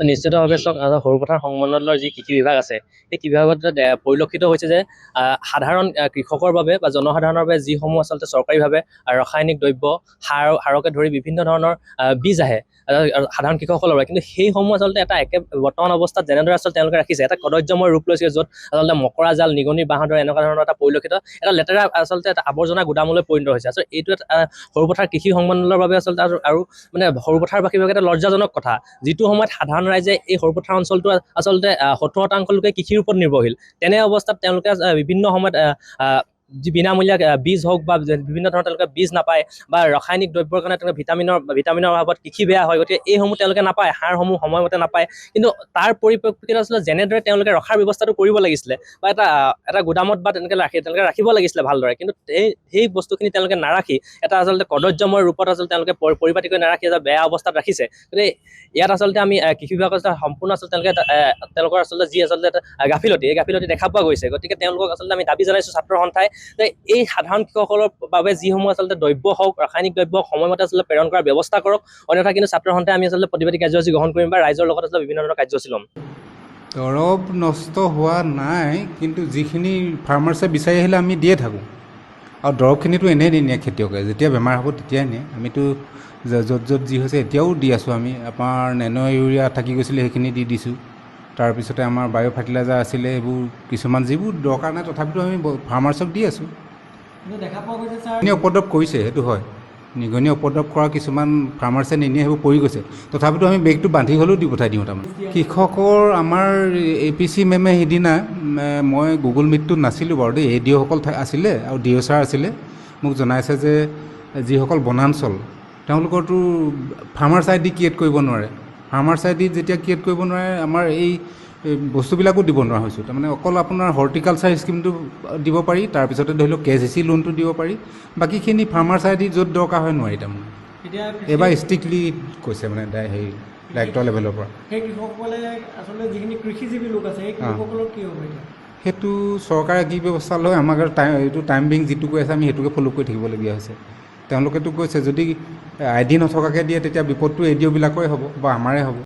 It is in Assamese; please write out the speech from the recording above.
নিশ্চিতভাৱে চাওক সৰু পথাৰ সংমণ্ডলৰ যি কৃষি বিভাগ আছে সেই কৃষি বিভাগত পৰিলক্ষিত হৈছে যে সাধাৰণ কৃষকৰ বাবে বা জনসাধাৰণৰ বাবে যিসমূহ আচলতে চৰকাৰীভাৱে ৰাসায়নিক দ্ৰব্য সাৰকে ধৰি বিভিন্ন ধৰণৰ বীজ আহে সাধাৰণ কৃষকসকলৰ বাবে, কিন্তু সেইসমূহ আচলতে এটা বৰ্তমান অৱস্থাত যেনেদৰে আচলতে তেওঁলোকে ৰাখিছে এটা কদৰ্যময় ৰূপ লৈছে, য'ত আচলতে মকৰা জাল, নিগনি বাঁহৰ দৰে এনেকুৱা ধৰণৰ এটা পৰিলক্ষিত এটা লেতেৰা আচলতে এটা আৱৰ্জনা গুদামলৈ পৰিণত হৈছে। আচলতে এইটো এটা সৰু পথাৰ কৃষি সংমণ্ডলৰ বাবে আচলতে আৰু মানে সৰু পথাৰবাসীৰ বাবে এটা লজ্জাজনক কথা, যিটো সময়ত সাধাৰণ ৰাইজে এই সৰু পথাৰ অঞ্চলটো আচলতে 70% লোকে কৃষিৰ ওপৰত নিৰ্ভৰশীল। তেনে অৱস্থাত তেওঁলোকে বিভিন্ন সময়ত যি বিনামূলীয়া বীজ হওক বা বিভিন্ন ধৰণৰ তেওঁলোকে বীজ নাপায় বা ৰাসায়নিক দ্ৰব্যৰ কাৰণে তেওঁলোকে ভিটামিনৰ অভাৱত কৃষি বেয়া হয়, গতিকে এইসমূহ তেওঁলোকে নাপায়, সাৰসমূহ সময়মতে নাপায়। কিন্তু তাৰ পৰিপ্ৰেক্ষিতত আচলতে যেনেদৰে তেওঁলোকে ৰখাৰ ব্যৱস্থাটো কৰিব লাগিছিলে বা এটা গুদামত বা তেওঁলোকে ৰাখিব লাগিছিলে ভালদৰে, কিন্তু সেই বস্তুখিনি তেওঁলোকে নাৰাখি এটা আচলতে কদৰ্যময় ৰূপত আচলতে তেওঁলোকে পৰিপাটি কৰি নাৰাখি এটা বেয়া অৱস্থাত ৰাখিছে। গতিকে ইয়াত আচলতে আমি কৃষি বিভাগৰ সম্পূৰ্ণ আচলতে তেওঁলোকৰ আচলতে যি আচলতে গাফিলতি, এই গাফিলতি দেখা পোৱা গৈছে। গতিকে তেওঁলোকক আচলতে আমি দাবী জনাইছোঁ ছাত্ৰ সন্থাই যে এই সাধাৰণ কৃষকসকলৰ বাবে যিসমূহ আচলতে দ্ৰব্য হওক, ৰাসায়নিক দ্ৰব্য সময়মতে আচলতে প্ৰেৰণ কৰাৰ ব্যৱস্থা কৰক, অন্যথা কিন্তু ছাত্ৰ সন্থাই আমি আচলতে প্ৰতিবাদী কাৰ্যসূচী গ্ৰহণ কৰিম বা ৰাইজৰ লগত আচলতে বিভিন্ন ধৰণৰ কাৰ্যসূচী ল'ম। দৰৱ নষ্ট হোৱা নাই, কিন্তু যিখিনি ফাৰ্মাৰ্ছে বিচাৰি আহিলে আমি দিয়ে থাকোঁ। আৰু দৰৱখিনিতো এনেই নিয়ে খেতিয়কে, যেতিয়া বেমাৰ হ'ব তেতিয়াই নিয়ে। আমিতো য'ত যি হৈছে এতিয়াও দি আছোঁ। আমি আমাৰ নেনো ইউৰিয়া থাকি গৈছিলে সেইখিনি দি দিছোঁ। তাৰপিছতে আমাৰ বায়' ফাৰ্টিলাইজাৰ আছিলে, এইবোৰ কিছুমান যিবোৰ দৰকাৰ নাই তথাপিতো আমি ফাৰ্মাৰ্চক দি আছোঁ। দেখা পোৱা গৈছে ছাৰ নিগনি উপদ্ৰৱ কৰিছে, সেইটো হয়। নিগনি উপদ্ৰৱ কৰা কিছুমান ফাৰ্মাৰ্চে নিনিয়ে, সেইবোৰ পৰি গৈছে। তথাপিতো আমি বেগটো বান্ধি হ'লেও দি পঠাই দিওঁ। তাৰমানে কৃষকৰ আমাৰ APC মেমে সিদিনা, মই গুগল মিটটোত নাছিলোঁ বাৰু দেই, ADO সকল আছিলে আৰু DO ছাৰ আছিলে, মোক জনাইছে যে যিসকল বনাঞ্চল তেওঁলোকৰতো ফাৰ্মাৰ্চ ID ক্ৰিয়েট কৰিব নোৱাৰে। ফাৰ্মাৰ্চ ID যেতিয়া ক্ৰিয়েট কৰিব নোৱাৰে, আমাৰ এই বস্তুবিলাকো দিব নোৱাৰা হৈছোঁ। তাৰমানে অকল আপোনাৰ হৰ্টিকালচাৰ স্কিমটো দিব পাৰি, তাৰপিছতে ধৰি লওক KCC লোনটো দিব পাৰি, বাকীখিনি ফাৰ্মাৰ্চ ID য'ত দৰকাৰ হয় নোৱাৰি। তাৰমানে এইবাৰ ষ্ট্ৰিক্টলি কৈছে মানে হেৰি ডাইৰেক্টৰ লেভেলৰ পৰা। সেই কৃষকসকলে আচলতে যিখিনি কৃষিজীৱী লোক আছে সেই কৃষকসকলৰ কি হ'ব এতিয়া? সেইটো চৰকাৰে কি ব্যৱস্থা লয়, আমাক এইটো টাইমিং যিটো কৈ আছে আমি সেইটোকে ফ'ল' কৰি থাকিবলগীয়া হৈছে। তেওঁলোকেতো কৈছে যদি ID নথকাকৈ দিয়ে তেতিয়া বিপদটো ADO বিলাকৰে হ'ব বা আমাৰে হ'ব।